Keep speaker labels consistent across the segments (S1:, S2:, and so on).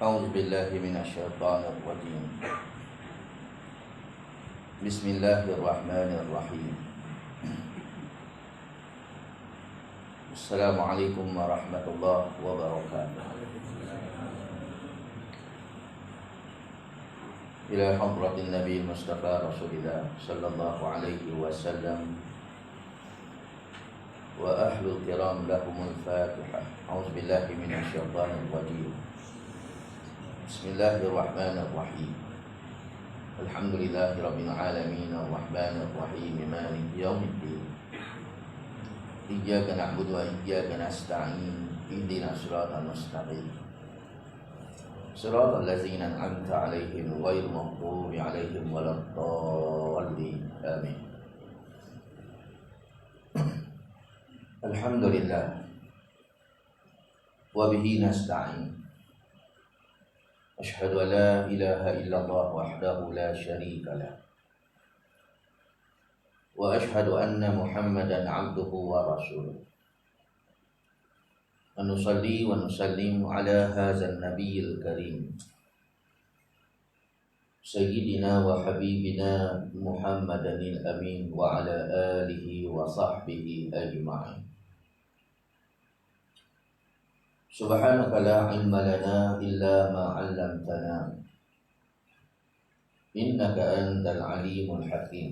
S1: أعوذ بالله من الشيطان الرجيم. بسم الله الرحمن الرحيم. السلام عليكم ورحمة الله وبركاته. إلى حضرة النبي المصطفى رسول الله صلى الله عليه وسلم وأهل الكرام لهم الفاتحة. أعوذ بالله من الشيطان الرجيم. بسم الله الرحمن الرحيم. الحمد لله رب العالمين الرحمن الرحيم مالك يوم الدين. إياك نعبد وإياك نستعين اهدنا الصراط المستقيم صراط الذين أنعمت عليهم غير المغضوب عليهم ولا الضالين آمين. الحمد لله وبه نستعين. أشهد أن لا إله إلا الله وحده لا شريك له وأشهد أن محمدا عبده ورسوله. ونصلي ونسلم على هذا النبي الكريم سيدنا وحبيبنا محمد الأمين وعلى آله وصحبه أجمعين. سبحانك لا علم لنا إلا ما علمتنا إنك أنت العليم الحكيم.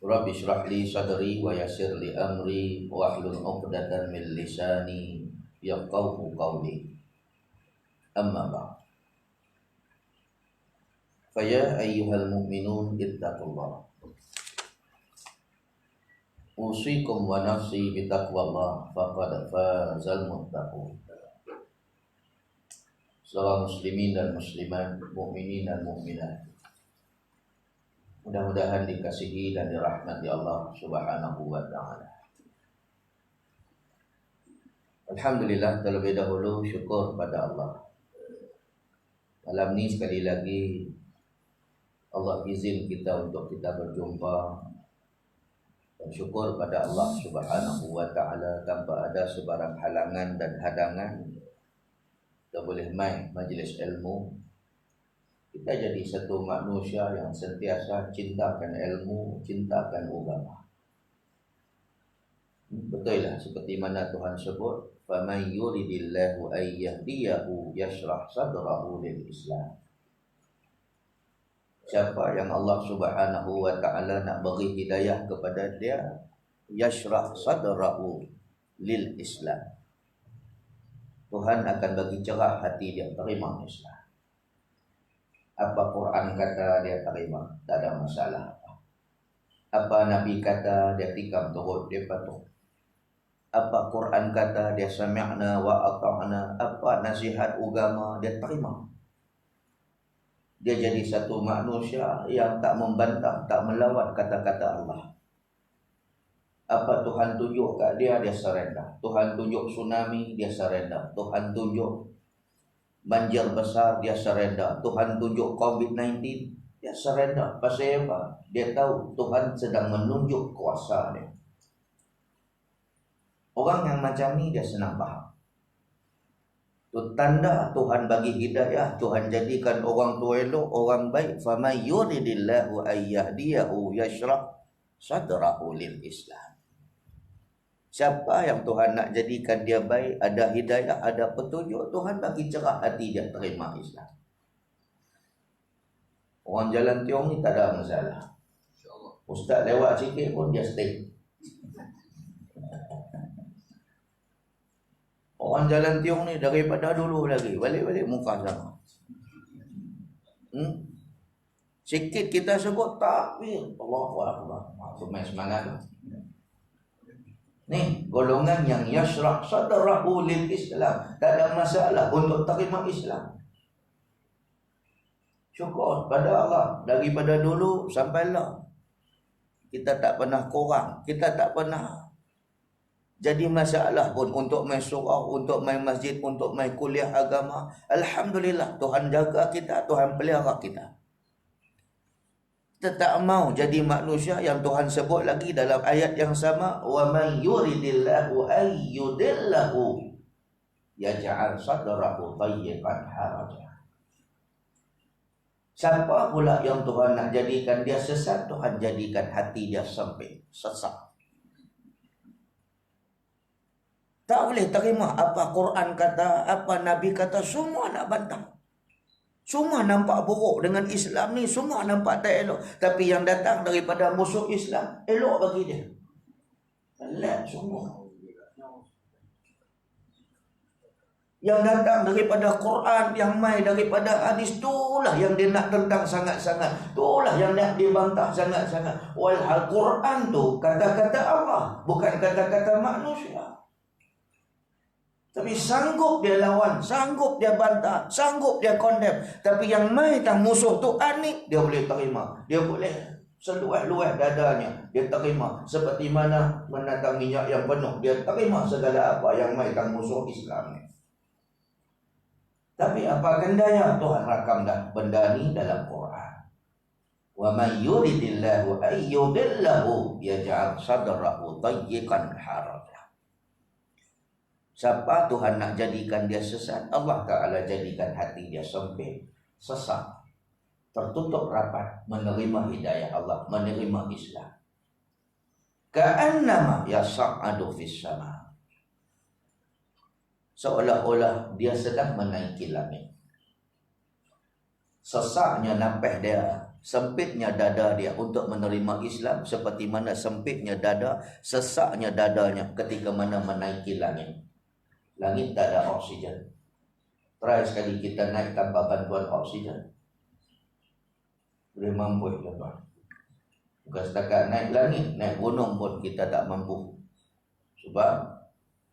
S1: رب اشرح لي صدري ويسر لي أمري واحلل عقدة من لساني يفقهوا قولي. أما بعد فيا أيها المؤمنون اتقوا الله. Usikum wa nafsi bitaqwallah faqad fazal muttaqun. Salam muslimin dan muslimat, mukminin dan mukminat, mudah-mudahan dikasihi dan dirahmati Allah Subhanahu wa taala. Alhamdulillah, terlebih dahulu syukur pada Allah. Malam ini sekali lagi Allah izin kita untuk kita berjumpa. Dan syukur pada Allah Subhanahu wa ta'ala, tanpa ada sebarang halangan dan hadangan kita boleh main majlis ilmu. Kita jadi satu manusia yang sentiasa cintakan ilmu, cintakan agama. Betul lah seperti mana Tuhan sebut, faman yuridillahu ayyahdiyahu yashrah sadrahu lil Islam. Siapa yang Allah Subhanahu wa ta'ala nak beri hidayah kepada dia, yashrah sadrahu lil Islam, Tuhan akan bagi cerah hati dia terima Islam. Apa Quran kata dia terima, tak ada masalah. Apa Nabi kata dia tikam turut, dia patuh. Apa Quran kata dia sami'na wa ata'na, apa nasihat agama dia terima. Dia jadi satu manusia yang tak membantah, tak melawat kata-kata Allah. Apa Tuhan tunjuk kat dia, dia surrender. Tuhan tunjuk tsunami, dia surrender. Tuhan tunjuk banjir besar, dia surrender. Tuhan tunjuk COVID-19, dia surrender. Pasal apa? Dia tahu Tuhan sedang menunjuk kuasa dia. Orang yang macam ni dia senang faham. Itu tanda Tuhan bagi hidayah, Tuhan jadikan orang tu elok, orang baik. Faman yuridillahu ayyahdiyahu yashrah sadrahu lil Islam. Siapa yang Tuhan nak jadikan dia baik, ada hidayah, ada petunjuk, Tuhan bagi cerah hati dia terima Islam. Orang jalan tiong ni tak ada masalah. Ustaz lewat sikit pun dia stay. Orang jalan tiong ni daripada dulu lagi, balik-balik muka sama. Sikit kita sebut takbir, Allahu Akbar, main semangat. Ni golongan yang yashrah sadrahu lil Islam, tak ada masalah untuk terima Islam. Syukur pada Allah, daripada dulu sampai lah kita tak pernah kurang, kita tak pernah jadi masalah pun untuk main surau, untuk main masjid, untuk main kuliah agama. Alhamdulillah, Tuhan jaga kita, Tuhan pelihara kita. Kita tak mau jadi manusia yang Tuhan sebut lagi dalam ayat yang sama, wa man yuridillahu ayyudillahu yaj'al sadrahu dayyiqan haraja. Siapa pula yang Tuhan nak jadikan dia sesat, Tuhan jadikan hati dia sempit, sesak. Tak boleh terima apa Quran kata, apa Nabi kata, semua nak bantah. Semua nampak buruk dengan Islam ni, semua nampak tak elok. Tapi yang datang daripada musuh Islam, elok bagi dia. Elak semua. Yang datang daripada Quran, yang mai daripada hadis, itulah yang dia nak tentang sangat-sangat. Itulah yang nak dibantah sangat-sangat. Walhal Quran tu kata-kata Allah, bukan kata-kata manusia. Tapi sanggup dia lawan, sanggup dia bantah, sanggup dia condemn. Tapi yang mai tang musuh Tuhan ni, dia boleh terima. Dia boleh seluas-luas dadanya, dia terima. Seperti mana menatang minyak yang penuh, dia terima segala apa yang mai tang musuh Islam ni. Tapi apa daya, Tuhan rakam dah benda ni dalam Quran. Wa man yuridillahu ay yudillahu yaj'al sadrahu dayyiqan haraja. Siapa Tuhan nak jadikan dia sesat, Allah Ta'ala jadikan hati dia sempit, sesak, tertutup rapat menerima hidayah Allah, menerima Islam. Ka'annama yas'adu fis sama. Seolah-olah dia sedang menaiki langit. Sesaknya napeh dia, sempitnya dada dia untuk menerima Islam, seperti mana sempitnya dada, sesaknya dadanya ketika mana menaiki langit. Langit tak ada oksigen. Try sekali kita naik tanpa bantuan oksigen. Boleh mampu tuan. Bukan setakat naik langit, naik gunung pun kita tak mampu. Sebab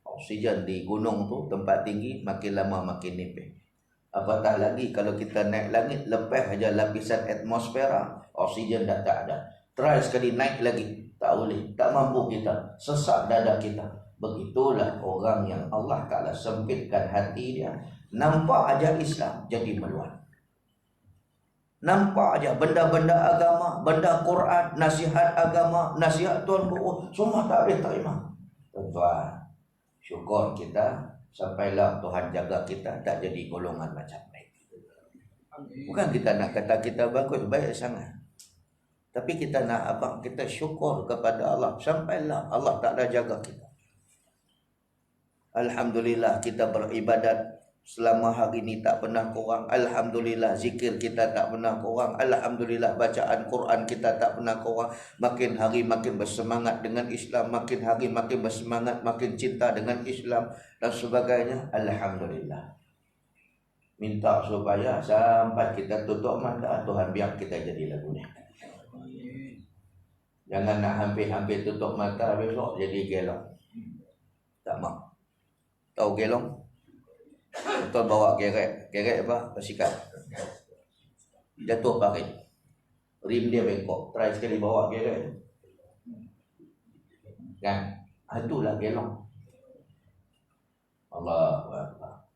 S1: oksigen di gunung tu tempat tinggi, makin lama makin nipis. Apatah lagi kalau kita naik langit, lepas aja lapisan atmosfera, oksigen dah tak ada. Try sekali naik lagi, tak boleh, tak mampu kita, sesak dada kita. Begitulah orang yang Allah Ta'ala sempitkan hati dia, nampak aja Islam jadi meluat. Nampak aja benda-benda agama, benda Quran, nasihat agama, nasihat Tuhan Guru, semua tak boleh terima. Tuan-tuan, syukur kita sampailah Tuhan jaga kita tak jadi golongan macam ni. Bukan kita nak kata kita bagus, baik sangat. Tapi kita nak abang kita syukur kepada Allah sampailah Allah tak ada jaga kita. Alhamdulillah kita beribadat selama hari ini tak pernah kurang. Alhamdulillah zikir kita tak pernah kurang. Alhamdulillah bacaan Quran kita tak pernah kurang. Makin hari makin bersemangat dengan Islam, makin hari makin bersemangat, makin cinta dengan Islam dan sebagainya. Alhamdulillah. Minta supaya sampai kita tutup mata, Tuhan biar kita jadi lagu ni. Jangan nak hampir-hampir tutup mata besok jadi gelong. Tak mau. Tahu gelong? Betul bawa kerek. Kerek apa? Basikat. Jatuh pakai. Rim dia bengkok. Try sekali bawa kerek. Kan? Itulah gelong. Allah.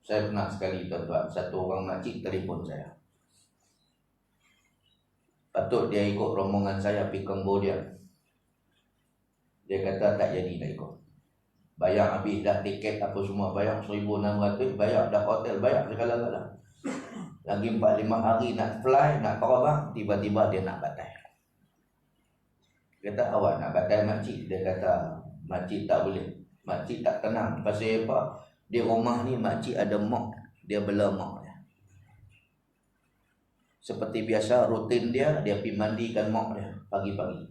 S1: Saya pernah sekali tuan-tuan, satu orang makcik telefon saya. Patut dia ikut rombongan saya pergi Cambodia. Dia kata tak jadi nak ikut. Bayar habis dah tiket apa semua, bayar 1,600, bayar dah hotel, bayar segala-gala. Lagi 4-5 hari nak fly, nak terbang, tiba-tiba dia nak batal. Dia kata awak nak batal makcik. Dia kata makcik tak boleh. Makcik tak tenang. Pasal apa? Di rumah ni makcik ada mak. Dia bela mak dia. Seperti biasa rutin dia pergi mandikan mak dia pagi-pagi.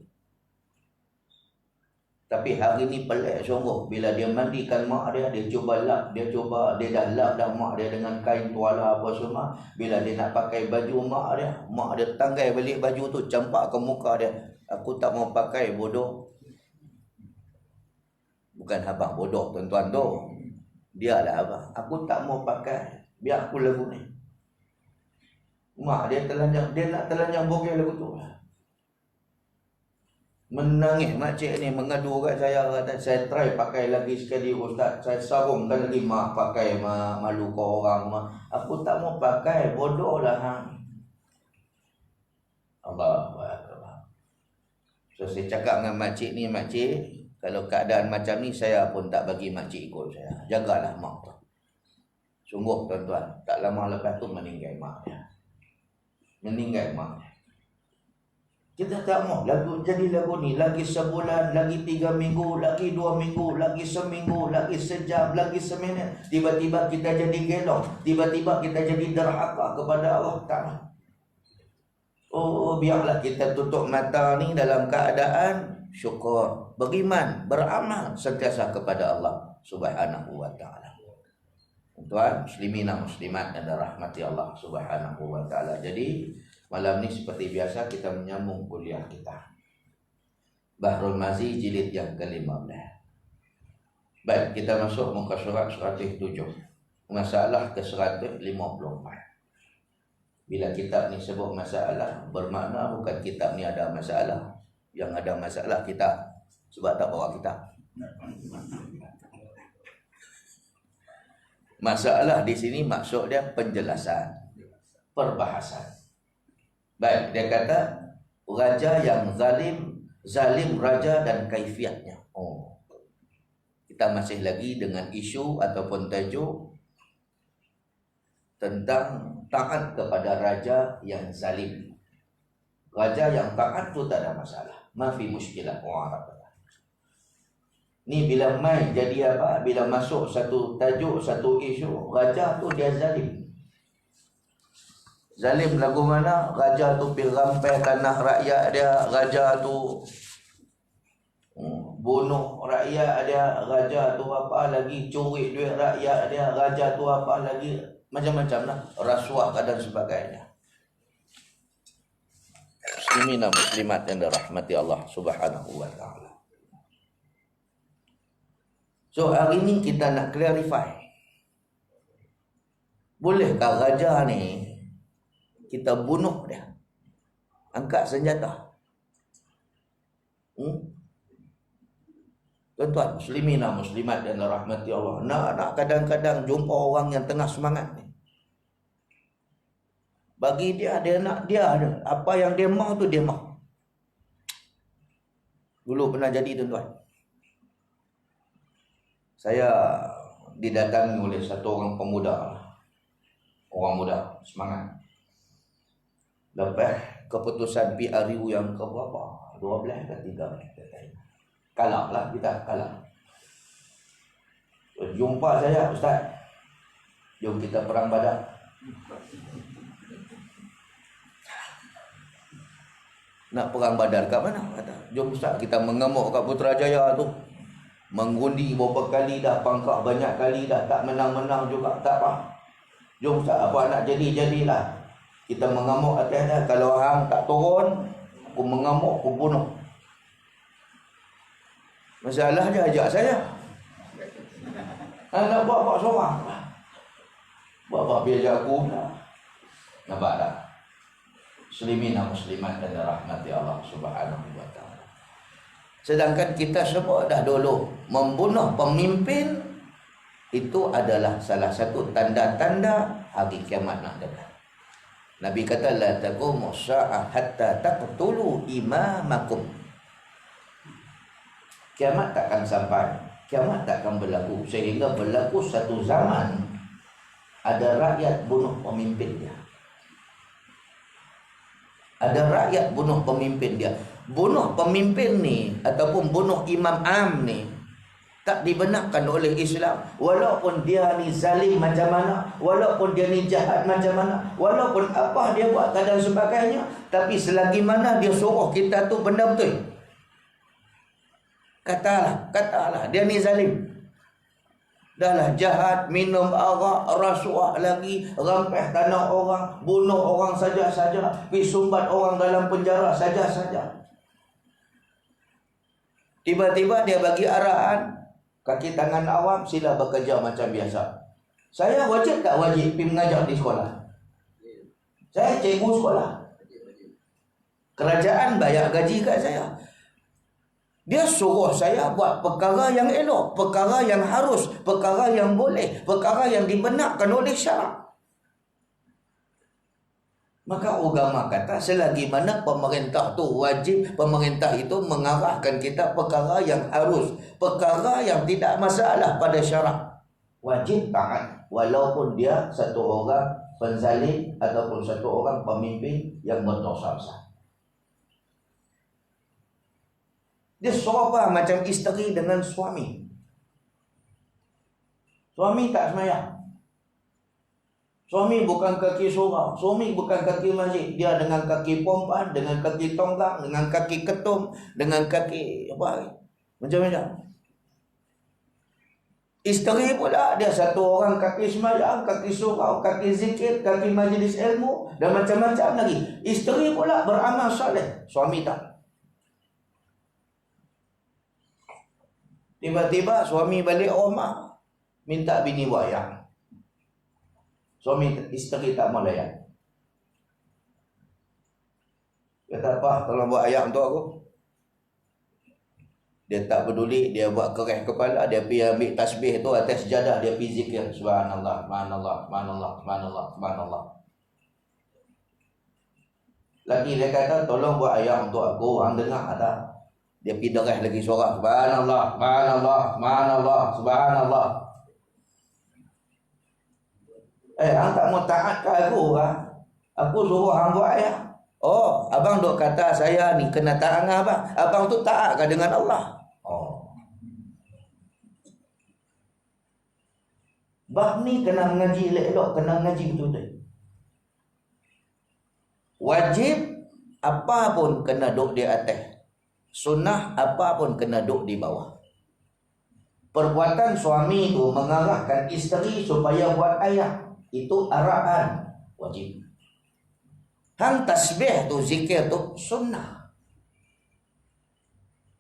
S1: Tapi hari ni pelik sungguh. Bila dia mandikan mak dia, dia cuba lap. Dia dah lap dah mak dia dengan kain tuala apa semua. Bila dia nak pakai baju mak dia tanggai balik baju tu, campak ke muka dia. Aku tak mau pakai, bodoh. Bukan abang bodoh tuan-tuan tu. Dia lah abang. Aku tak mau pakai. Biar aku lagu ni. Mak dia telanjang. Dia nak telanjang bogel lagu tu. Menangis makcik ni mengadu kat saya. Kata saya try pakai lagi sekali ustaz. Saya sarungkan lagi mak pakai malu ke orang. Aku tak mau pakai. Bodoh lah hang. Allah. So saya cakap dengan makcik ni, makcik, kalau keadaan macam ni saya pun tak bagi makcik ikut saya. Jagalah mak tu. Sungguh tuan-tuan, tak lama lepas tu meninggal mak dia. Meninggal mak dia. Kita tak mau lagu jadi lagu ni lagi sebulan, lagi 3 minggu, lagi 2 minggu, lagi seminggu, lagi sejam, lagi seminit. Tiba-tiba kita jadi gelong, tiba-tiba kita jadi derhaka kepada Allah Ta'ala. Oh, biarlah kita tutup mata ni dalam keadaan syukur, beriman, beramal sentiasa kepada Allah Subhanahu wa Ta'ala. Tuan, muslimin dan muslimat yang dirahmati Allah Subhanahu wa Ta'ala. Jadi malam ni seperti biasa kita menyambung kuliah kita, Bahrul Mazi jilid yang ke-15. Baik, kita masuk muka surat 107, masalah ke-154. Bila kitab ni sebut masalah, bermakna bukan kitab ni ada masalah. Yang ada masalah kita, sebab tak bawa kitab. Masalah di sini maksud dia penjelasan, perbahasan. Baik, dia kata raja yang zalim raja dan kaifiatnya. Oh, kita masih lagi dengan isu ataupun tajuk tentang taat kepada raja yang zalim. Raja yang taat tu tak ada masalah, mafi muskilah. Ni bila main jadi apa? Bila masuk satu tajuk, satu isu, raja tu dia zalim. Zalim lagu mana? Raja tu pergi rampai tanah rakyat dia, raja tu bunuh rakyat dia, raja tu apa lagi curi duit rakyat dia, raja tu apa lagi macam-macam lah, rasuah dan sebagainya. Muslimin dan muslimat yang dirahmati Allah Subhanahu wa Ta'ala. So hari ni kita nak clarify, bolehkah raja ni kita bunuh dia, angkat senjata? Tuan-tuan, muslimin dan muslimat yang dirahmati Allah, nak kadang-kadang jumpa orang yang tengah semangat ni. Bagi dia nak dia ada. Apa yang dia mahu tu dia mahu. Dulu pernah jadi tuan-tuan. Saya didatangi oleh satu orang pemuda. Orang muda, semangat. Lepas keputusan PRU yang ke berapa? 12 ke 13? Kalah lah kita, kalah. Jumpa saya, Ustaz, jom kita perang Badar. Nak perang Badar kat mana? Kata, jom Ustaz, kita mengemuk kat Putrajaya tu. Mengundi beberapa kali dah, pangkak banyak kali dah, tak menang-menang juga, tak apa. Jom Ustaz, apa nak jadi-jadilah. Kita mengamuk atas dah. Kalau hang tak turun, aku mengamuk, aku bunuh. Masalah dia ajak saya. Hang nak buat seorang. Buat biar aku lah. Nampak tak? Muslimin dan muslimat dan rahmati Allah Subhanahu wa Ta'ala. Sedangkan kita semua dah dulu membunuh pemimpin, itu adalah salah satu tanda-tanda hari kiamat nak datang. Nabi kata la taqumu as-sa'ah hatta taqtulu imamakum. Kiamat takkan sampai, kiamat takkan berlaku sehingga berlaku satu zaman ada rakyat bunuh pemimpin dia. Ada rakyat bunuh pemimpin dia. Bunuh pemimpin ni ataupun bunuh imam am ni tak dibenarkan oleh Islam. Walaupun dia ni zalim macam mana, walaupun dia ni jahat macam mana, walaupun apa dia buat dan sebagainya, tapi selagi mana dia suruh kita tu benda betul, katalah dia ni zalim. Dahlah jahat, minum arak, rasuah lagi, rampas tanah orang, bunuh orang saja-saja, pergi sumbat orang dalam penjara saja-saja. Tiba-tiba dia bagi arahan, kaki tangan awam sila bekerja macam biasa. Saya wajib tak wajib pergi mengajar di sekolah? Saya cikgu sekolah. Kerajaan bayar gaji kat saya. Dia suruh saya buat perkara yang elok, perkara yang harus, perkara yang boleh, perkara yang dibenarkan oleh syarak. Maka agama kata selagi mana pemerintah tu wajib, pemerintah itu mengarahkan kita perkara yang harus, perkara yang tidak masalah pada syarak. Wajib taat walaupun dia satu orang penzalim ataupun satu orang pemimpin yang berdosa besar. Dia serupa macam isteri dengan suami. Suami tak semayang. Suami bukan kaki surau, suami bukan kaki masjid. Dia dengan kaki pompan, dengan kaki tongkang, dengan kaki ketum, dengan kaki apa? Macam-macam. Isteri pula dia satu orang kaki semayang, kaki surau, kaki zikir, kaki majlis ilmu dan macam-macam lagi. Isteri pula beramal soleh, suami tak. Tiba-tiba suami balik rumah minta bini wayang. Suami isteri tak mau layan. Kata, apa tolong buat ayat untuk aku. Dia tak peduli, dia buat kereh kepala, dia pergi ambil tasbih tu atas sejadah, dia pergi zikir subhanallah, subhanallah, subhanallah, subhanallah, subhanallah. Lagi dia kata tolong buat ayat untuk aku, orang dengar tak? Dia pergi dereh lagi suara subhanallah, subhanallah, subhanallah, subhanallah. Hang tak mau taat ke aku kah? Aku suruh hang buat ayat. Oh, abang duk kata saya ni kena taat dengan abang. Abang tu taat ke dengan Allah? Oh. Bab ni kena mengaji elok-elok, kena mengaji betul-betul. Wajib apa pun kena duk di atas. Sunnah apa pun kena duk di bawah. Perbuatan suami tu mengarahkan isteri supaya buat ayat. Itu arahan wajib. Hang tasbih tu, zikir tu sunnah.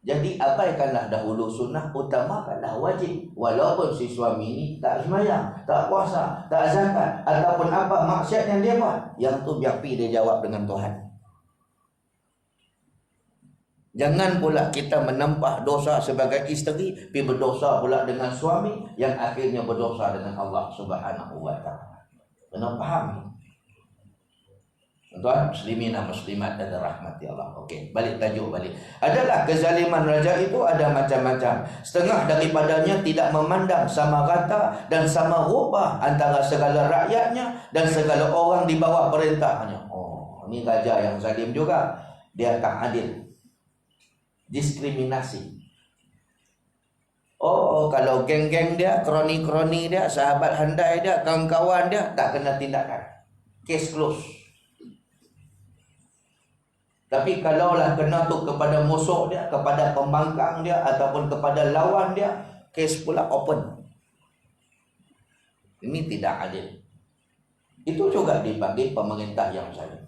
S1: Jadi abaikanlah dahulu sunnah, utamakanlah wajib. Walaupun si suami ni tak sembahyang, tak puasa, tak zakat ataupun apa maksiat yang dia buat, yang tu biar pi dia jawab dengan Tuhan. Jangan pula kita menempah dosa sebagai isteri, pi berdosa pula dengan suami yang akhirnya berdosa dengan Allah Subhanahu wa taala. Kena faham. Tuan muslimin dan muslimat dan rahmati Allah. Okey, balik tajuk balik. Adalah kezaliman raja itu ada macam-macam. Setengah daripadanya tidak memandang sama rata dan sama rupa antara segala rakyatnya dan segala orang di bawah perintahnya. Oh, ini raja yang zalim juga. Dia tak adil. Diskriminasi. Oh, kalau geng-geng dia, kroni-kroni dia, sahabat handai dia, kawan-kawan dia tak kena tindakan. Case close. Tapi kalaulah kena tu kepada musuh dia, kepada pembangkang dia ataupun kepada lawan dia, case pula open. Ini tidak adil. Itu juga dibagi pemerintah yang zalim.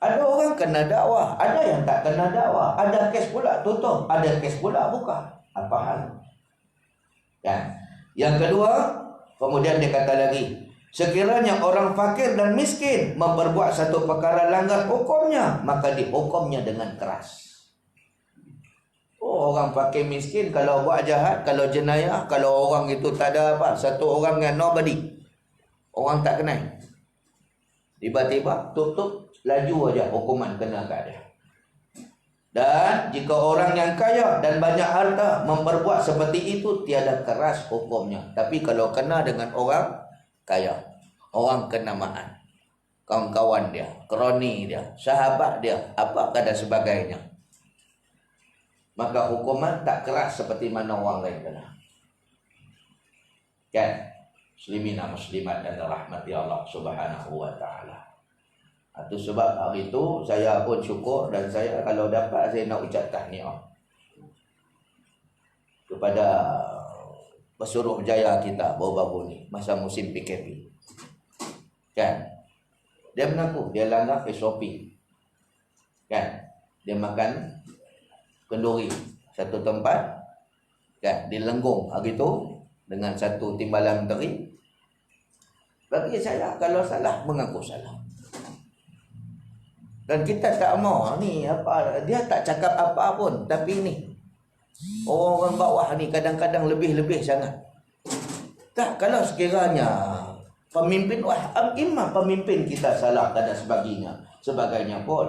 S1: Ada orang kena dakwah, ada yang tak kena dakwah, ada kes pula tutup, ada kes pula buka. Apa hal? Ya. Yang kedua, kemudian dia kata lagi, sekiranya orang fakir dan miskin memperbuat satu perkara langgar hukumnya, maka dihukumnya dengan keras. Oh, orang fakir miskin kalau buat jahat, kalau jenayah, kalau orang itu tak ada apa, satu orang yang nobody, orang tak kenal, tiba-tiba tutup, laju aja hukuman kena kat dia. Dan jika orang yang kaya dan banyak harta memperbuat seperti itu, tiada keras hukumnya. Tapi kalau kena dengan orang kaya, orang kenamaan, kawan-kawan dia, kroni dia, sahabat dia, apa dan sebagainya, maka hukuman tak keras seperti mana orang lain kena. Kan? Muslimin dan muslimat dan rahmati Allah Subhanahu wa taala. Itu sebab hari itu saya pun syukur, dan saya kalau dapat saya nak ucap tahniah kepada Pesuruhjaya kita baru-baru ni masa musim PKP. Kan? Dia mengaku dia langgar SOP. Kan? Dia makan kenduri satu tempat, kan, di Lenggong hari tu dengan satu timbalan menteri. Bagi saya kalau salah mengaku salah. Dan kita tak mau ni apa, dia tak cakap apa pun, tapi ni orang-orang bawah ni kadang-kadang lebih-lebih sangat. Tak, kalau sekiranya pemimpin, imam pemimpin kita salah dan sebagainya pun,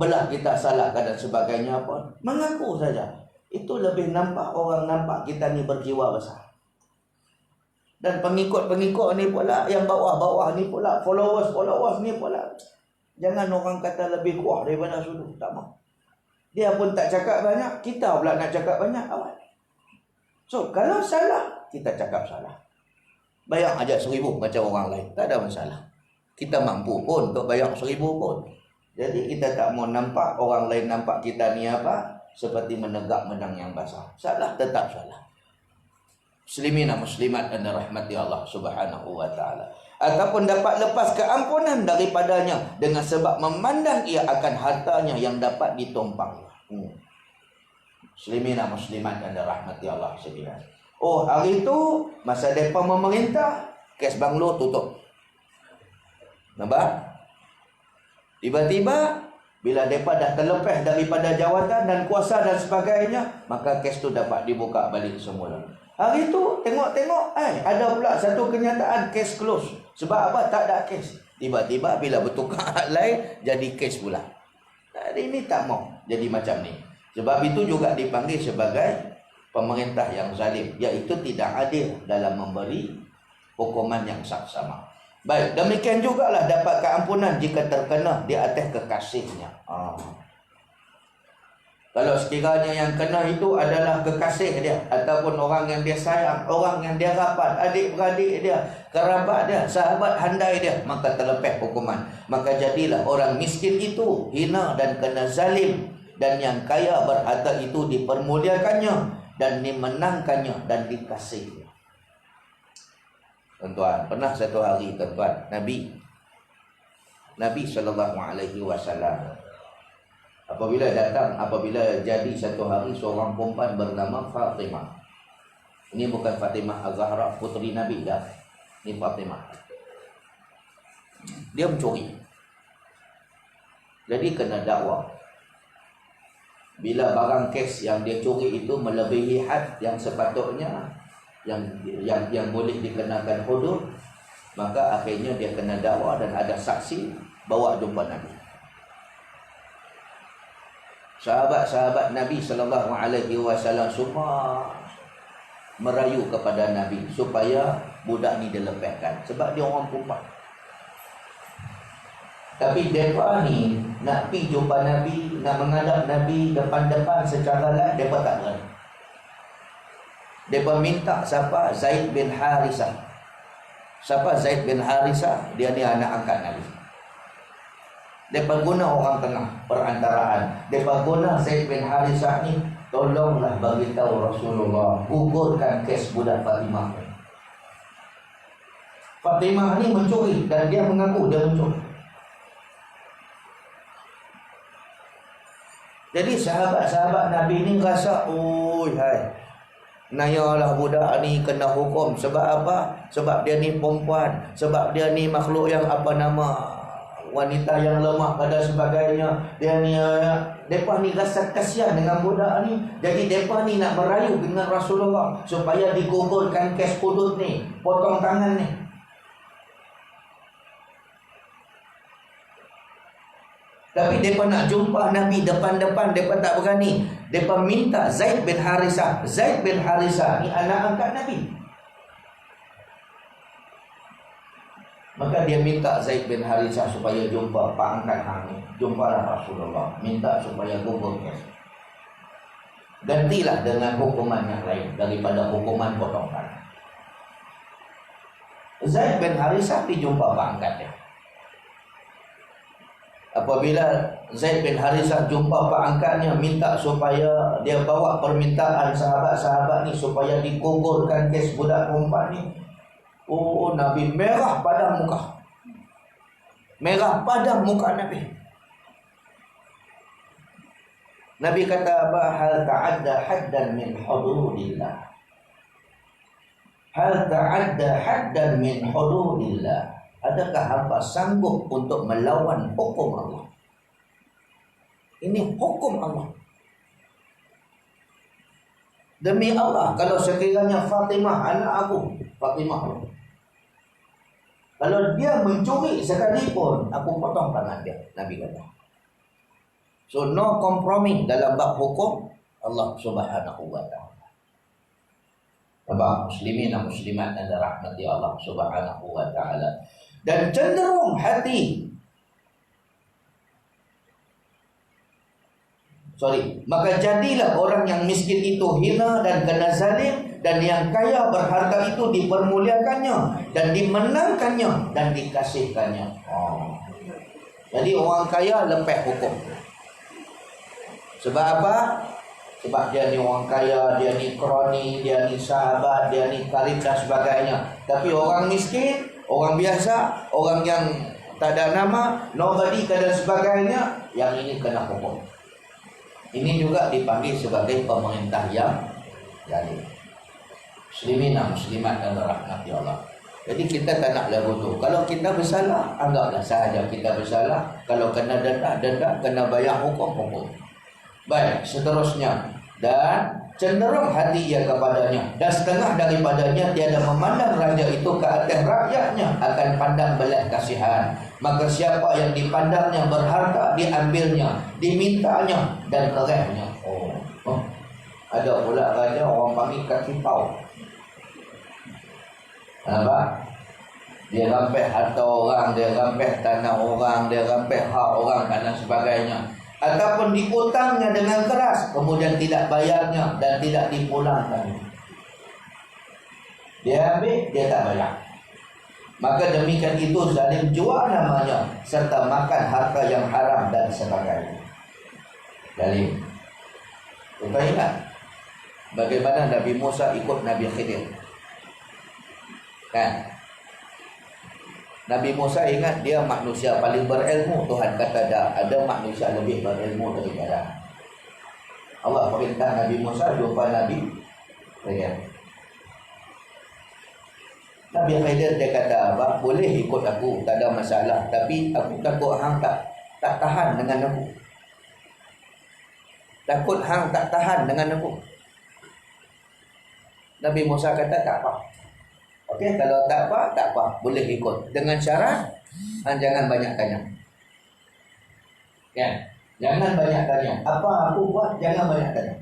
S1: belah kita salah dan sebagainya pun, mengaku saja. Itu lebih nampak, orang nampak kita ni berjiwa besar. Dan pengikut-pengikut ni pula, yang bawah-bawah ni pula, followers ni pula. Jangan orang kata lebih kuat daripada sudut. Tak mau. Dia pun tak cakap banyak, kita pula nak cakap banyak. Awal. So, kalau salah, kita cakap salah. Bayar aja 1,000 macam orang lain. Tak ada masalah. Kita mampu pun untuk bayar 1,000 pun. Jadi, kita tak mau nampak orang lain nampak kita ni apa? Seperti menegak menang yang basah. Salah, tetap salah. Muslimin dan muslimat dan rahmati Allah Subhanahu wa taala. Ataupun dapat lepas keampunan daripadanya dengan sebab memandang ia akan hartanya yang dapat ditumpang. Muslimin dan muslimat dan rahmati Allah sekalian. Oh, hari itu masa depa memerintah, kes Banglo tutup. Nampak? Tiba-tiba bila depa dah terlepas daripada jawatan dan kuasa dan sebagainya, maka kes tu dapat dibuka balik semula. Hari tu tengok-tengok, ada pula satu kenyataan kes close. Sebab apa? Tak ada kes. Tiba-tiba bila bertukar hak lain, jadi kes pula. Hari ini tak mau jadi macam ni. Sebab itu juga dipanggil sebagai pemerintah yang zalim, iaitu tidak adil dalam memberi hukuman yang saksama. Baik, demikian jugalah dapat keampunan jika terkena di atas kekasihnya. Kalau sekiranya yang kena itu adalah kekasih dia, ataupun orang yang dia sayang, orang yang dia rapat, adik-beradik dia, kerabat dia, sahabat handai dia, maka terlepas hukuman. Maka jadilah orang miskin itu hina dan kena zalim, dan yang kaya berharta itu dipermuliakannya dan dimenangkannya dan dikasihi. Tuan-tuan, pernah satu hari tuan-tuan, Nabi SAW apabila jadi satu hari seorang perempuan bernama Fatimah. Ini bukan Fatimah Az-Zahra puteri Nabi dah. Ini Fatimah. Dia mencuri. Jadi kena dakwa. Bila barang kes yang dia curi itu melebihi had yang sepatutnya, yang boleh dikenakan hudud, maka akhirnya dia kena dakwa dan ada saksi bawa jumpa Nabi. Sahabat-sahabat Nabi SAW semua merayu kepada Nabi supaya budak ni dilepaskan, sebab dia orang perempuan. Tapi mereka ni nak pergi jumpa Nabi, nak menghadap Nabi depan-depan secara live, mereka tak berani. Mereka minta siapa? Zaid bin Harisah. Siapa Zaid bin Harisah? Dia ni anak angkat Nabi. Mereka guna orang tengah perantaraan. Mereka guna Zaid bin Harisah ni, tolonglah bagi tahu Rasulullah, gugurkan kes budak Fatimah. Fatimah ni mencuri dan dia mengaku dia mencuri. Jadi sahabat-sahabat Nabi ni rasa, nayalah budak ni kena hukum. Sebab apa? Sebab dia ni perempuan, sebab dia ni makhluk yang wanita yang lemah pada sebagainya. Dia ni depa ni rasa kasihan dengan budak ni. Jadi depa ni nak merayu dengan Rasulullah supaya digugurkan kes hudud ni, potong tangan ni. Tapi depa nak jumpa Nabi depan-depan, depa tak berani. Depa minta Zaid bin Harisah. Zaid bin Harisah ni anak angkat Nabi. Maka dia minta Zaid bin Harisah supaya jumpa pak angkat hang ni. Jumpalah Rasulullah, minta supaya gugur kes. Gantilah dengan hukuman yang lain daripada hukuman potong tangan. Zaid bin Harisah pergi jumpa pak angkat dia. Apabila Zaid bin Harisah jumpa pak angkatnya, minta supaya dia bawa permintaan sahabat-sahabat ni supaya digugurkan kes budak perempuan ni. Nabi merah padam muka. Merah padam muka Nabi. Nabi kata apa? Hal ta'adda haddan min hududillah. Hal ta'adda haddan min hududillah. Adakah hamba sanggup untuk melawan hukum Allah? Ini hukum Allah. Demi Allah, kalau sekiranya Fatimah anak aku, Fatimah, kalau dia mencuri sekalipun, aku potong tangan dia, Nabi kata. So no kompromi dalam bab hukum Allah Subhanahu wa taala. Nampak? Muslimin dan muslimat dan rahmati Allah Subhanahu wa taala. Dan cenderung hati maka jadilah orang yang miskin itu hina dan kena zalim, dan yang kaya berharga itu dipermuliakannya dan dimenangkannya dan dikasihkannya. Jadi orang kaya lepas hukum. Sebab apa? Sebab dia ni orang kaya, dia ni kroni, dia ni sahabat, dia ni karib dan sebagainya. Tapi orang miskin, orang biasa, orang yang tak ada nama, nobody dan sebagainya, yang ini kena hukum. Ini juga dipanggil sebagai pemerintah yang zalim. Muslimin dan muslimat dan rahmati Allah. Jadi kita tak nak lagu tu. Kalau kita bersalah, anggaplah sahaja kita bersalah. Kalau kena denda, kena bayar hukum. Baik, seterusnya. Dan cenderung hati ia kepadanya, dan setengah daripadanya tiada memandang raja itu ke atas rakyatnya, akan pandang belas kasihan. Maka siapa yang dipandangnya berharga, diambilnya, dimintanya dan kerahnya. Ada pula raja orang panggil kaki pau. Nampak? Dia rampai harta orang, dia rampai tanah orang, dia rampai hak orang dan sebagainya. Ataupun diutangnya dengan keras, kemudian tidak bayarnya dan tidak dipulangkan. Dia ambil, dia tak bayar. Maka demikian itu zalim jua namanya, serta makan harta yang haram dan sebagainya. Zalim. Kita ingat bagaimana Nabi Musa ikut Nabi Khidir. Kan? Nabi Musa ingat dia manusia paling berilmu. Tuhan kata ada manusia lebih berilmu daripada. Allah perintah Nabi Musa jumpa Nabi Khidir. Nabi Khidir dia kata, "Abah, boleh ikut aku, tak ada masalah, tapi aku takut hang tak tahan dengan aku. Takut hang tak tahan dengan aku." Nabi Musa kata, "Tak apa. Okey, kalau tak apa, boleh ikut. Dengan syarat, jangan banyak tanya. Kan? Jangan banyak tanya. Apa aku buat, jangan banyak tanya."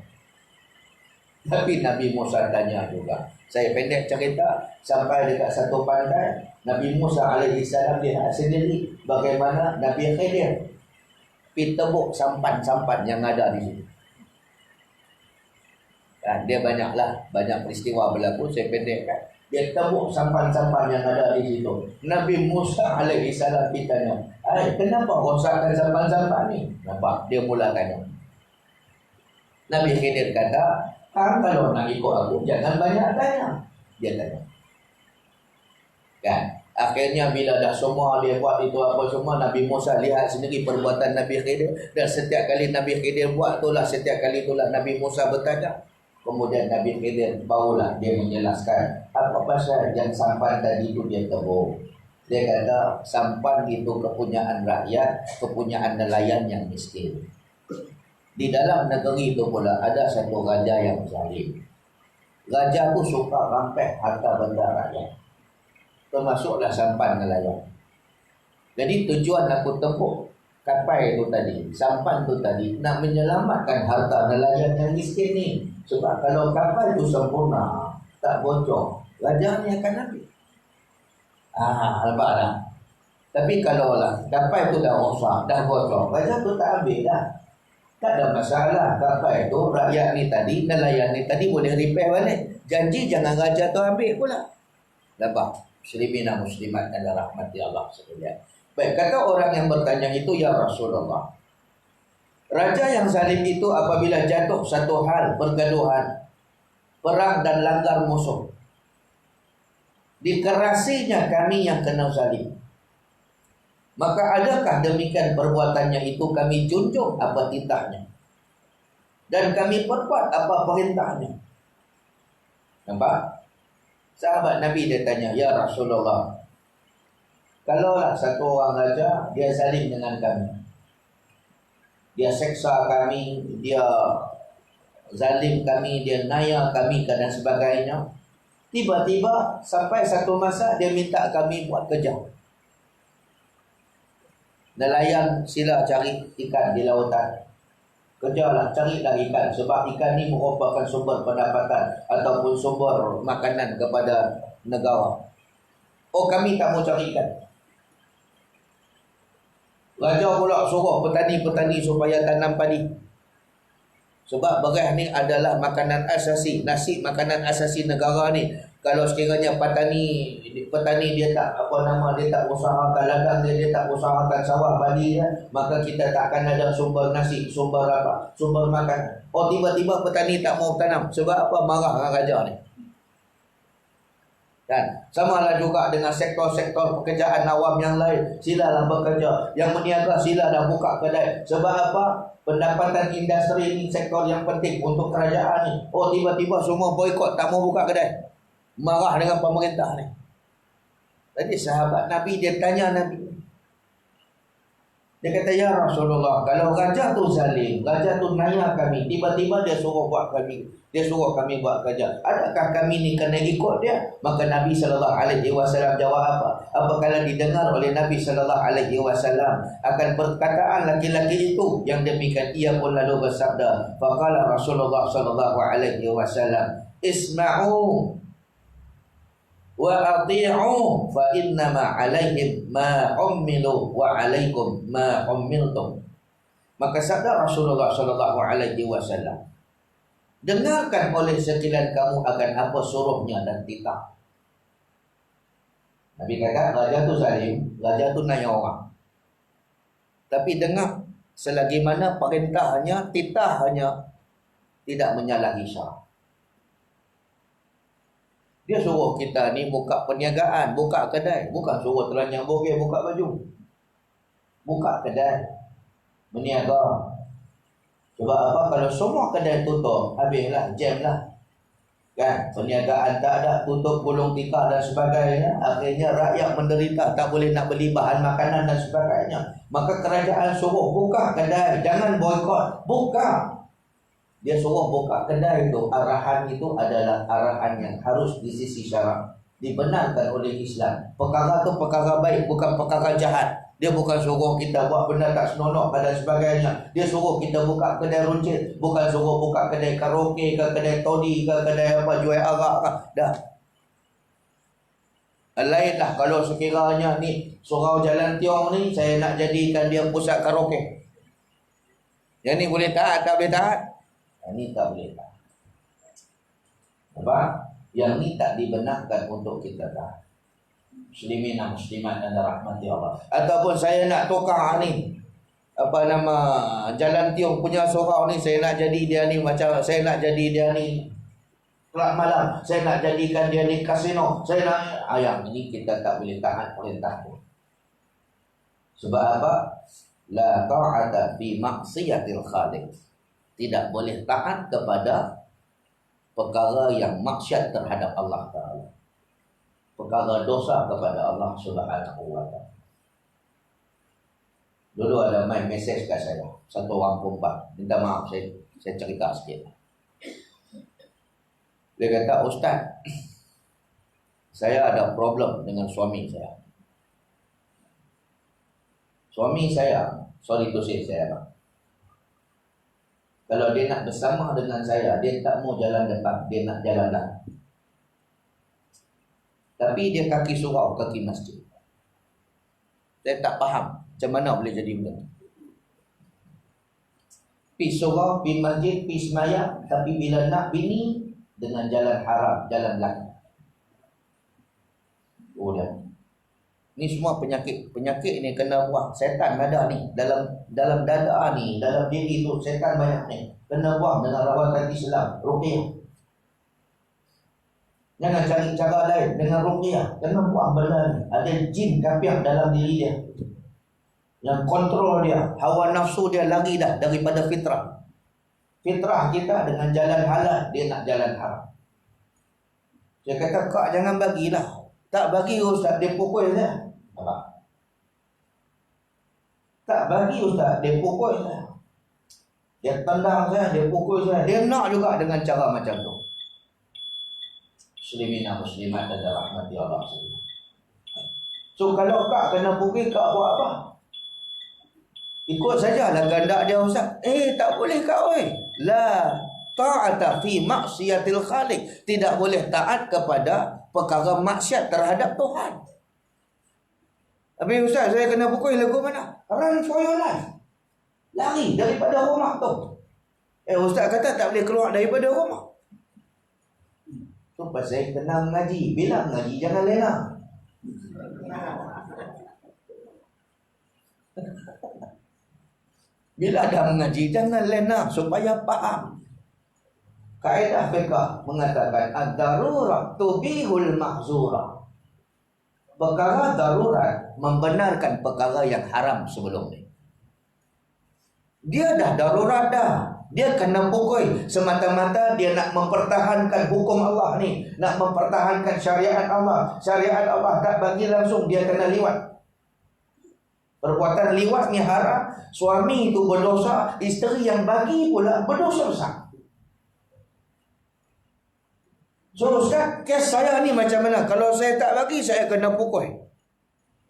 S1: Tapi Nabi Musa tanya juga. Saya pendek cerita, sampai dekat satu pantai, Nabi Musa alaihissalam lihat sendiri bagaimana Nabi Khidir pergi tebuk sampan-sampan yang ada di situ. Dia banyak peristiwa berlaku, saya pendekkan. Dia tebuk sampan-sampan yang ada di situ. Nabi Musa alaihissalam tanya, kenapa rosakkan sampan-sampan ni? Nampak? Dia mula tanya. Nabi Khidir kata, kalau nak ikut aku, jangan banyak tanya. Dia tanya. Kan? Akhirnya bila dah semua dia buat itu apa semua, Nabi Musa lihat sendiri perbuatan Nabi Khidir. Dan setiap kali Nabi Khidir buat itulah, setiap kali itulah Nabi Musa bertanya. Kemudian Nabi Khidir barulah dia menjelaskan apa pasal yang sampan tadi itu dia tebuk. Dia kata sampan itu kepunyaan rakyat, kepunyaan nelayan yang miskin. Di dalam negeri itu pula ada satu raja yang zalim. Raja itu suka rampai harta benda rakyat, termasuklah sampan nelayan. Jadi tujuan aku tebuk kapal itu tadi, sampan itu tadi, nak menyelamatkan harta nelayan yang miskin ni. Sebab kalau kapal itu sempurna, tak bocor, raja ni akan ambil. Nampak tak? Tapi kalau lah kapal itu dah rosak, dah bocor, raja tu tak ambil dah. Tak ada masalah. Kapal itu rakyat ni tadi, nelayan ni tadi boleh repair balik. Janji jangan raja tu ambil pula. Nampak? Muslimin dan muslimat dan rahmati Allah sekalian. Baik, kata orang yang bertanya itu, "Ya Rasulullah, raja yang zalim itu apabila jatuh satu hal pergaduhan, perang dan langgar musuh, dikerasinya kami yang kena zalim. Maka adakah demikian perbuatannya itu kami junjung apa titahnya, dan kami perbuat apa perintahnya?" Nampak? Sahabat Nabi dia tanya, "Ya Rasulullah, kalaulah satu orang raja dia zalim dengan kami, dia seksa kami, dia zalim kami, dia naya kami dan sebagainya, tiba-tiba sampai satu masa dia minta kami buat kerja. Nelayan sila cari ikan di lautan, Kerjalah, carilah ikan. Sebab ikan ni merupakan sumber pendapatan ataupun sumber makanan kepada negara. Oh, kami tak mau cari ikan. Raja pula suruh petani-petani supaya tanam padi. Sebab beras ni adalah makanan asasi. Nasi makanan asasi negara ni. Kalau sekiranya petani dia tak dia tak usahakan ladang dia tak usahakan sawah padi dia, maka kita tak akan ada sumber nasi, sumber makan. Oh, tiba-tiba petani tak mau tanam. Sebab apa? Marah dengan raja ni. Dan samalah juga dengan sektor-sektor pekerjaan awam yang lain. Silalah bekerja. Yang meniaga silalah buka kedai. Sebab apa? Pendapatan industri ini sektor yang penting untuk kerajaan ni. Oh, tiba-tiba semua boikot, tak mau buka kedai. Marah dengan pemerintah ni. Tadi sahabat Nabi dia tanya Nabi. Dia kata, ya Rasulullah, kalau raja tu zalim, raja tu naya kami, tiba-tiba dia suruh kami buat kerja, adakah kami ni kena ikut dia? Maka Nabi SAW jawab apa? Apabila didengar oleh Nabi SAW akan perkataan laki-laki itu yang demikian, ia pun lalu bersabda, faqala Rasulullah SAW, isma'u wa ati'u fa innama alaihim ma ummilu wa alaikum ma ummiltum. Maka sabda Rasulullah sallallahu alaihi wasallam, dengarkan oleh sekalian kamu akan apa suruhnya dan titah. Nabi kata raja tu zalim, raja tu naya orang. Tapi dengar selagi mana perintahnya, titahnya tidak menyalahi syarak. Dia suruh kita ni buka perniagaan, buka kedai. Bukan suruh telanjang bogeh buka baju. Buka kedai, berniaga. Sebab apa? Kalau semua kedai tutup, habislah, jam lah. Kan? Perniagaan tak ada, tutup gulung tikar dan sebagainya. Akhirnya rakyat menderita, tak boleh nak beli bahan makanan dan sebagainya. Maka kerajaan suruh buka kedai, jangan boikot, buka. Dia suruh buka kedai itu. Arahan itu adalah arahan yang harus di sisi syarak, dibenarkan oleh Islam. Perkara itu perkara baik, bukan perkara jahat. Dia bukan suruh kita buat benda tak senonoh dan sebagainya. Dia suruh kita buka kedai runcit, bukan suruh buka kedai karaoke ke, kedai todi ke, kedai apa, jual arak ke. Dah. Lainlah kalau sekiranya ni Surau Jalan Tiong ni saya nak jadikan dia pusat karaoke. Yang ni boleh taat tak boleh taat? Ini tak boleh tak. Sebab yang ni tak dibenarkan untuk kita taat. Muslimin dan muslimat dan rahmati Allah. Ataupun saya nak tukar ni Jalan Tiong punya surau ni, saya nak jadi dia ni macam, saya nak jadi dia ni kelab malam, saya nak jadikan dia ni kasino, saya nak yang ini kita tak boleh taat perintah tu. Sebab apa? La ta'ata fi maksiatil khaliq. Tidak boleh taat kepada perkara yang maksiat terhadap Allah Ta'ala, perkara dosa kepada Allah Subhanahu wa Ta'ala. Dulu ada main mesej kat saya, satu orang perempuan, minta maaf saya cerita sikit. Dia kata, Ustaz, saya ada problem dengan suami saya. Suami saya, sorry to say saya, kalau dia nak bersama dengan saya, dia tak mau jalan depan, dia nak jalan belakang. Tapi dia kaki surau, kaki masjid. Saya tak faham macam mana boleh jadi benda. Pergi surau, pergi masjid, pergi semayang, tapi bila nak bini, dengan jalan haram, jalan belakang. Oh dia. Ni semua penyakit. Penyakit ni kena buang. Setan ada ni. Dalam dada ni, dalam diri tu, setan banyak ni. Kena buang dengan rawatan Islam, ruqyah. Jangan cari cara lain dengan ruqyah. Kena buang benda ni. Ada jin kafir dalam diri dia yang kontrol dia. Hawa nafsu dia lari dah daripada fitrah. Fitrah kita dengan jalan halal, dia nak jalan haram. Saya kata, kak jangan bagilah. Tak bagi Ustaz, dia pukul saya. Tak bagi Ustaz, dia pukul saya. Dia tendang saya, dia pukul saya. Dia nak juga dengan cara macam tu. Muslimin dan muslimat dan rahmati Allah. So kalau kak kena pukul, kak buat apa? Ikut sajalah kehendak dia ustaz. Tak boleh kak oi. La ta'ata fi maksiatil khaliq. Tidak boleh taat kepada perkara maksiat terhadap Tuhan. Habis ustaz, saya kena pukul lagu mana? Run for your life. Lari daripada rumah tu. Ustaz kata tak boleh keluar daripada rumah. Tu pasal kena mengaji. Bila mengaji jangan lena. Bila dah mengaji jangan lena supaya faham. Kaedah fiqh mengatakan ad-darurah tubihul mahzurah. Perkara darurat membenarkan perkara yang haram sebelum ni. Dia dah darurat dah. Dia kena pukul semata-mata dia nak mempertahankan hukum Allah ni, nak mempertahankan syariat Allah. Syariat Allah tak bagi langsung, dia kena liwat. Perbuatan liwat ni haram. Suami itu berdosa, isteri yang bagi pula berdosa besar. So sekarang kes saya ni macam mana? Kalau saya tak bagi, saya kena pukul.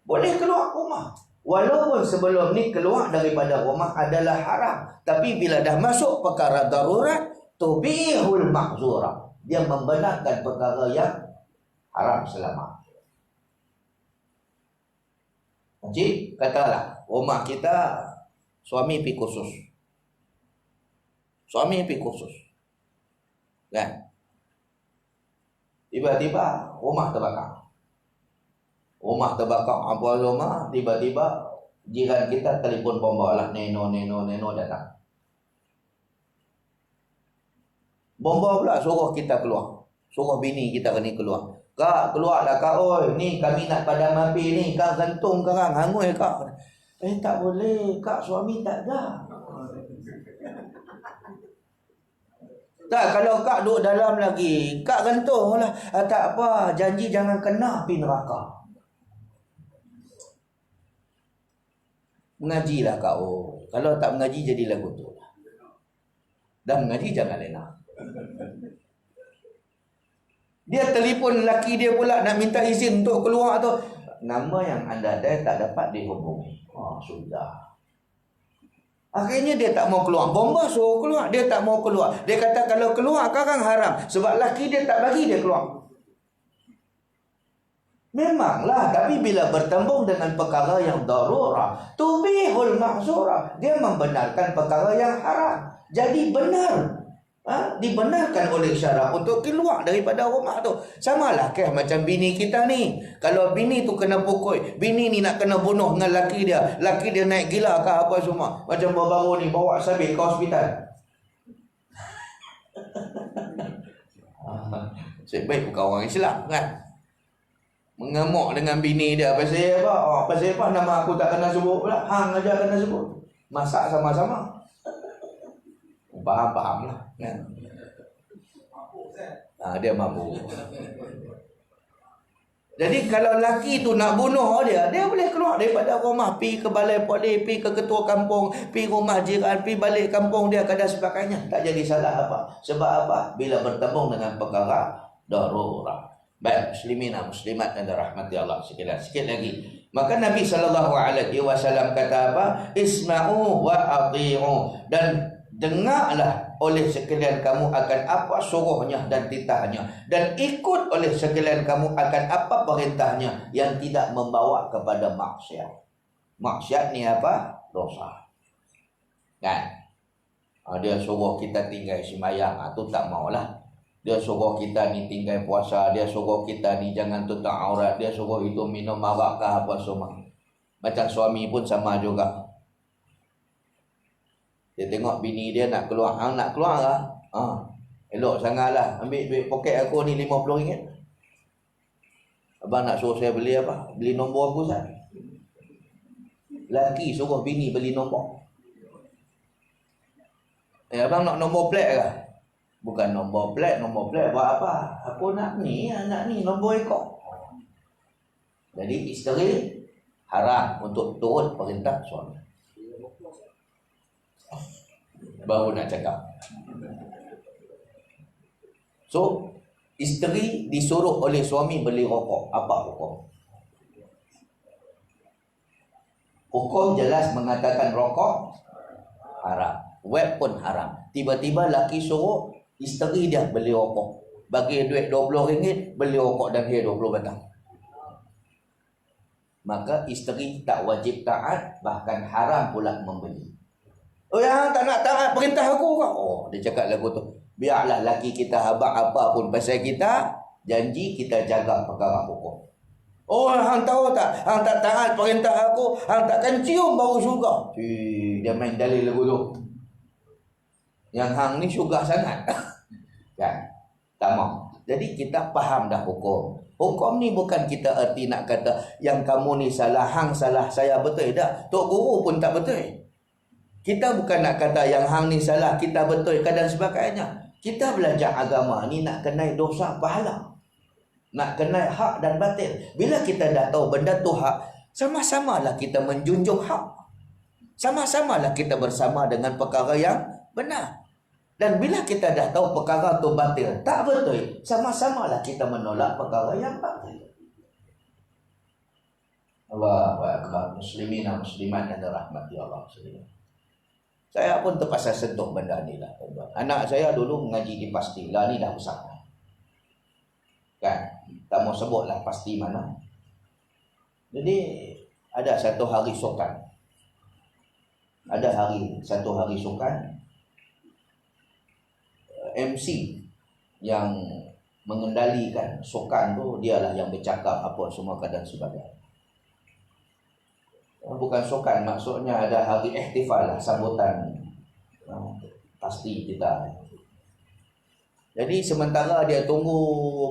S1: Boleh keluar rumah. Walaupun sebelum ni keluar daripada rumah adalah haram. Tapi bila dah masuk perkara darurat, tubihul mahzurah. Dia membenarkan perkara yang haram selama. Cik, katalah rumah kita suami pergi kursus. Suami pergi kursus. Kan? Tiba-tiba rumah terbakar. Rumah terbakar apa rumah, tiba-tiba jiran kita telefon bomba lah, neno datang. Bomba pula suruh kita keluar. Suruh bini kita ni keluar. Kak, keluarlah kak, oi, ni kami nak padam api ni, kak gantung karang, hangui kak. Tak boleh, kak suami tak ada. Tak, kalau kak duduk dalam lagi, kak gantung lah. Tak apa, janji jangan kena api neraka. Mengajilah kak, kalau tak mengaji jadi lagu tu lah. Dan mengaji jangan lena. Dia telefon lelaki dia pula nak minta izin untuk keluar tu. Nama yang anda ada tak dapat dihubungi. Sudah. Akhirnya dia tak mau keluar. Bomba suruh keluar, dia tak mau keluar. Dia kata kalau keluar sekarang haram. Sebab lelaki dia tak bagi dia keluar. Memanglah, tapi bila bertembung dengan perkara yang darurah, tubihul mahzurah, dia membenarkan perkara yang haram. Jadi benar. Dibenarkan oleh syarak untuk keluar daripada rumah tu. Samalah macam bini kita ni. Kalau bini tu kena pukul, bini ni nak kena bunuh dengan laki dia, laki dia naik gila ke apa semua, macam baru-baru ni bawa sabit ke hospital. Sebaik bukan orang Islam kan, mengamuk dengan bini dia. Pasal apa? Pasal apa nama aku tak kena sebut pula, hang aja kena sebut. Masak sama-sama. Faham lah kan? Dia mabuk. Jadi kalau lelaki tu nak bunuh dia boleh keluar daripada rumah, pi ke balai polis, pi ke ketua kampung, pi rumah jiran, pi balik kampung dia dan sebagainya. Tak jadi salah apa. Sebab apa? Bila bertembung dengan perkara darurat. Baik, muslimin dan muslimat yang dirahmati Allah sekalian. Sikit lagi. Maka Nabi SAW kata apa? Isma'u wa ati'u. Dan dengarlah oleh sekalian kamu akan apa suruhnya dan titahnya, dan ikut oleh sekalian kamu akan apa perintahnya yang tidak membawa kepada maksiat. Maksiat ni apa? Dosa. Kan? Dia suruh kita tinggal sembahyang, tu tak maulah. Dia suruh kita ni tinggal puasa, dia suruh kita ni jangan tutup aurat, dia suruh itu minum arak ke apa semua. Macam suami pun sama juga. Dia tengok bini dia nak keluar. Nak keluar lah. Elok sangatlah. Ambil duit poket aku ni RM50. Abang nak suruh saya beli apa? Beli nombor aku Ustaz. Laki suruh bini beli nombor. Abang nak nombor plat ke? Bukan nombor plat buat apa? Aku nak ni nombor ekor. Jadi isteri haram untuk turut perintah suami. Baru nak cakap. So, isteri disuruh oleh suami beli rokok. Apa rokok? Hukum jelas mengatakan rokok haram, vape pun haram. Tiba-tiba laki suruh isteri dia beli rokok, bagi duit RM20, beli rokok dan dia 20 batang. Maka isteri tak wajib taat, bahkan haram pula membeli. Oh, yang tak nak taat perintah aku kau. Oh, dia cakap lagu tu. Biarlah laki kita habaq apa pun pasal kita, janji kita jaga perkara hukum. Oh, hang tahu tak? Hang tak taat perintah aku, hang takkan cium bau syurga. Dia main dalil lagu tu. Yang hang ni syurga sangat. Kan? Tak mau. Jadi kita faham dah hukum. Hukum ni bukan kita erti nak kata yang kamu ni salah, hang salah, saya betul. Tak. Tok guru pun tak betul. Kita bukan nak kata yang hang ni salah, kita betul dan sebagainya. Kita belajar agama ni nak kenai dosa pahala. Nak kenai hak dan batil. Bila kita dah tahu benda tu hak, sama-samalah kita menjunjung hak. Sama-samalah kita bersama dengan perkara yang benar. Dan bila kita dah tahu perkara tu batil, tak betul, sama-samalah kita menolak perkara yang batil. Allahu Akbar. Muslimin dan muslimat yang dirahmati Allah sekalian. Saya pun terpaksa sentuh benda ni lah. Anak saya dulu mengaji di Pasti. Lah ni dah besar. Kan? Tak mau sebut lah Pasti mana. Jadi ada satu hari sukan. Satu hari sukan. MC yang mengendalikan sukan tu, dialah yang bercakap apa semua keadaan sebagainya. Bukan sukan, maksudnya ada hari ihtifal lah, sambutan Pasti kita. Jadi sementara dia tunggu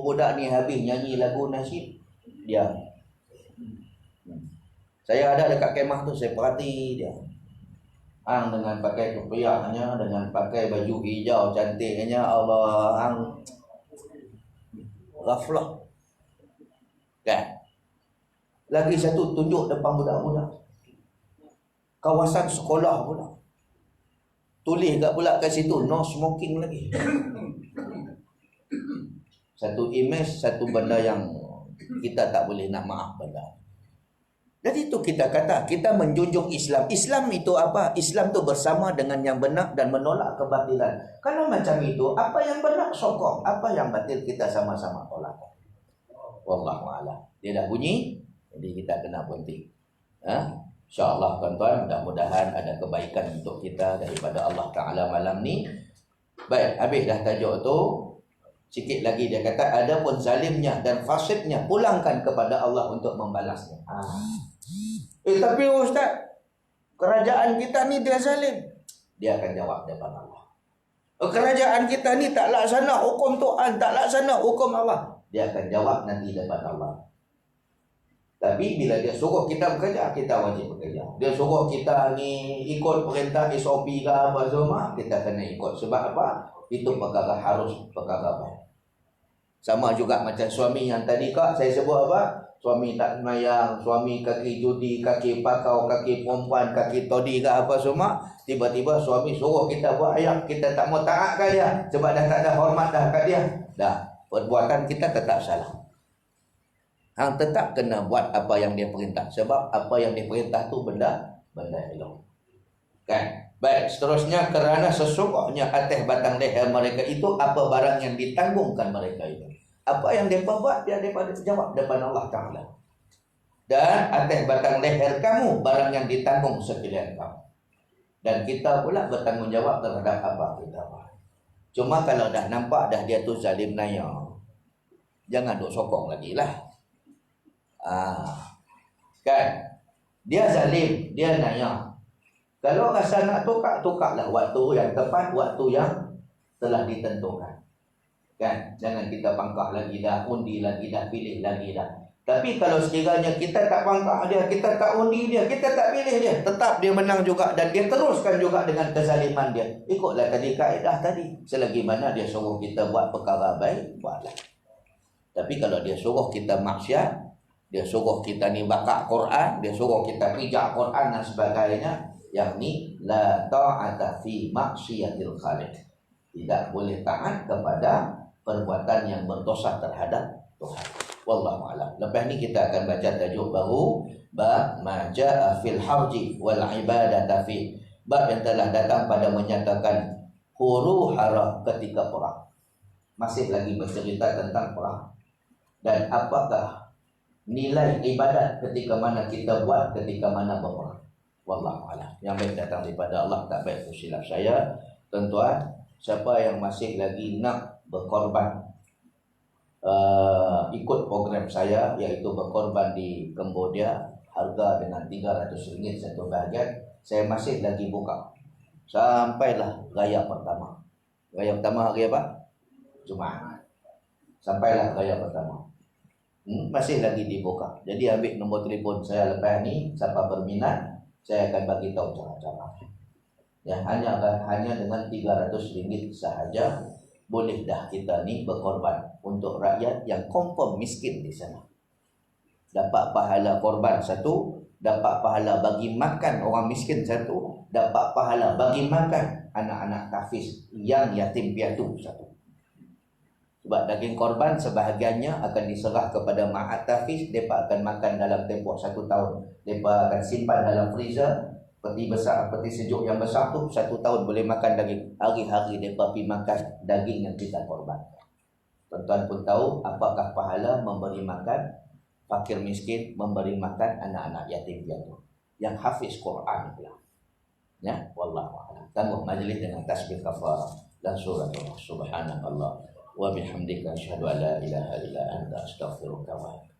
S1: budak ni habis nyanyi lagu nasyid, dia. Saya ada dekat kemah tu, saya perhati dia. Hang dengan pakai kepiahnya, dengan pakai baju hijau cantiknya, Allah, hang ghaflah. Kan? Lagi satu tunjuk depan budak-budak. Kawasan sekolah pula. Tulis kat pula kat situ, no smoking lagi. Satu image, satu benda yang kita tak boleh nak maaf benda. Jadi itu kita kata, kita menjunjung Islam. Islam itu apa? Islam itu bersama dengan yang benar dan menolak kebatilan. Kalau macam itu, apa yang benar sokong, apa yang batil kita sama-sama tolak. Wallahualam. Dia dah bunyi, jadi kita kena penting. InsyaAllah tuan-tuan, mudah-mudahan ada kebaikan untuk kita daripada Allah Ta'ala malam ni. Baik, habis dah tajuk tu. Sikit lagi dia kata, adapun zalimnya dan fasidnya, pulangkan kepada Allah untuk membalasnya. Tapi Ustaz, kerajaan kita ni dia zalim. Dia akan jawab depan Allah. Kerajaan kita ni tak laksana hukum Tuhan, tak laksana hukum Allah. Dia akan jawab nanti depan Allah. Tapi bila dia suruh kita bekerja, kita wajib bekerja. Dia suruh kita ni ikut perintah SOP ke apa semua, kita kena ikut. Sebab apa? Itu perkara harus, perkara baik. Sama juga macam suami yang tadi kak saya sebut apa? Suami tak semayang, suami kaki judi, kaki pakau, kaki perempuan, kaki todi ke apa semua. Tiba-tiba suami suruh kita buat ayam, kita tak mau taat kat dia. Sebab dah tak ada hormat dah kat dia. Dah, perbuatan kita tetap salah. Hang tetap kena buat apa yang dia perintah. Sebab apa yang dia perintah tu benda elok. Kan? Baik, seterusnya kerana sesungguhnya atas batang leher mereka itu apa barang yang ditanggungkan mereka itu. Apa yang mereka buat, dia daripada jawab depan Allah Ta'ala. Dan atas batang leher kamu barang yang ditanggung sekalian kamu. Dan kita pula bertanggungjawab terhadap apa kita buat. Cuma kalau dah nampak dah dia tu zalim naya, jangan duk sokong lagi lah. Kan? Dia zalim, dia naya. Kalau rasa nak tukar, tukarlah waktu yang tepat, waktu yang telah ditentukan. Kan? Jangan kita pangkah lagi dah, undi lagi dah, pilih lagi dah. Tapi kalau sekiranya kita tak pangkah dia, kita tak undi dia, kita tak pilih dia, tetap dia menang juga dan dia teruskan juga dengan kezaliman dia. Ikutlah tadi kaedah tadi. Selagi mana dia suruh kita buat perkara baik, buatlah. Tapi kalau dia suruh kita maksiat, dia suruh kita ni bakar Quran, dia suruh kita pijak Quran dan sebagainya, yang ni la ta'ata fi maksiatil khaliq. Tidak boleh taat kepada perbuatan yang berdosa terhadap Tuhan. Wallahu a'lam. Lepas ni kita akan baca tajuk baru, bab ma jaa fil harji wal ibadata fi. Bab yang telah datang pada menyatakan huru-hara ketika perang. Masih lagi bercerita tentang perang. Dan apakah nilai ibadat ketika mana kita buat, ketika mana berperang. Wallahu a'lam. Yang baik datang daripada Allah, tak baik itu silap saya. Tuan-tuan, siapa yang masih lagi nak berkorban, ikut program saya, iaitu berkorban di Cambodia, harga dengan RM300 satu bahagian, saya masih lagi buka sampailah raya pertama. Raya pertama hari apa? Jumaat. Sampailah raya pertama. Masih lagi dibuka. Jadi ambil nombor telefon saya lepas ni, siapa berminat, saya akan bagi tahu cara-cara. Ya, hanya dengan RM300 sahaja boleh dah kita ni berkorban untuk rakyat yang confirm miskin di sana. Dapat pahala korban satu, dapat pahala bagi makan orang miskin satu, dapat pahala bagi makan anak-anak tahfiz yang yatim piatu satu. Sebab daging korban sebahagiannya akan diserah kepada ma'at tahfiz, mereka akan makan dalam tempoh 1 tahun. Mereka akan simpan dalam freezer, peti besar, peti sejuk yang besar tu 1 tahun boleh makan daging. Hari-hari mereka pergi makan daging yang kita korban. Tuan-tuan pun tahu apakah pahala memberi makan fakir miskin, memberi makan anak-anak yatim piatu yang hafiz Quran pula. Ya, wallahu a'lam. Tangguh majlis dengan tasbih kafarah dan surah Subhanallah wa bihamdika asyhadu an la ilaha illa anta astaghfiruka wa atubu.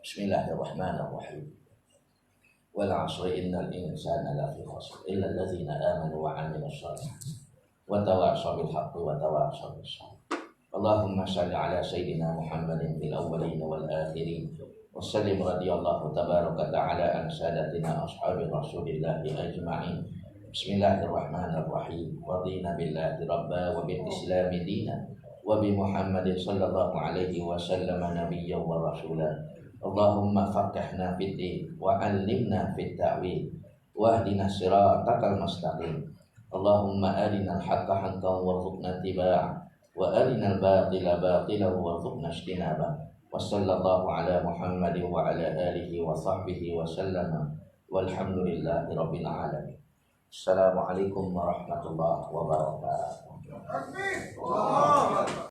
S1: Bismillahirrahmanirrahim. Wal 'asri innal insana lafi khusr illa allazina amanu wa 'amilus shalihati wa tawassaw bil haqqi wa tawassaw bis sabr. Allahumma shalli ala sayyidina Muhammadin fil awwalin wal akhirin wa sallim radhiyallahu tabaraka ta'ala an sadatina ashabi Rasulillah ajma'in. Bismillahirrahmanirrahim. Radina billahi rabba wa bil islam dinan wa bi Muhammadin sallallahu alaihi wasallam nabiyyan wa rasulan. Allahumma faqihna fid din wa 'allimna fit ta'wil wa hdina siratal mustaqim. Allahumma arina al-haqqa haqqan warzuqna ittiba'ah wa arina al-batila batilan warzuqna ijtinabah. Wa sallallahu ala Muhammadin wa ala alihi wa sahbihi wa sallama walhamdulillahi rabbil alamin. Assalamualaikum warahmatullahi wabarakatuh.